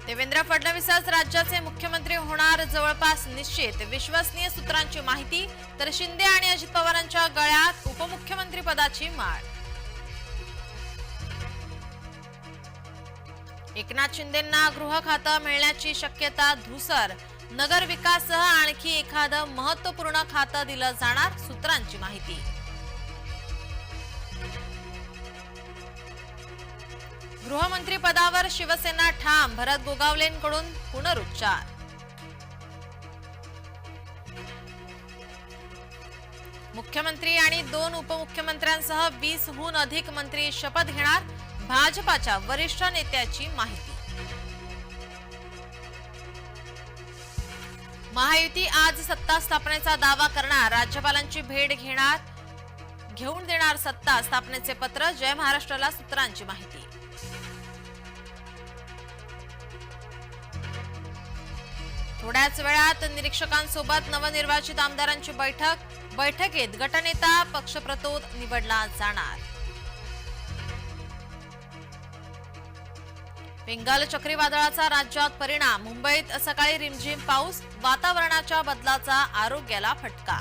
देवेंद्र फडणवीसच राज्याचे मुख्यमंत्री होणार जवळपास निश्चित, विश्वसनीय सूत्रांची माहिती। तर शिंदे आणि अजित पवारांच्या गळ्यात उपमुख्यमंत्री पदाची माळ। एकनाथ शिंदेंना गृह खातं मिळण्याची शक्यता धुसर, नगर विकाससह आणखी एखादं महत्त्वपूर्ण खातं दिलं जाणार, सूत्रांची माहिती। गृहमंत्री पदावर शिवसेना ठाम, भरत गोगावलेंकडून पुनरुच्चार। मुख्यमंत्री आणि 2 उपमुख्यमंत्र्यांसह 20हून अधिक मंत्री शपथ घेणार, भाजपाच्या वरिष्ठ नेत्याची माहिती। महायुती आज सत्ता स्थापनेचा दावा करणार, राज्यपालांची भेट घेऊन देणार सत्ता स्थापनेचे पत्र, जय महाराष्ट्राला सूत्रांची माहिती। थोड्याच वेळात निरीक्षकांसोबत नवनिर्वाचित आमदारांची बैठकीत गटनेता पक्षप्रतोद निवडला जाणार। बेंगाल चक्रीवादळाचा राज्यात परिणाम, मुंबईत सकाळी रिमझिम पाऊस, वातावरणाच्या बदलाचा आरोग्याला फटका।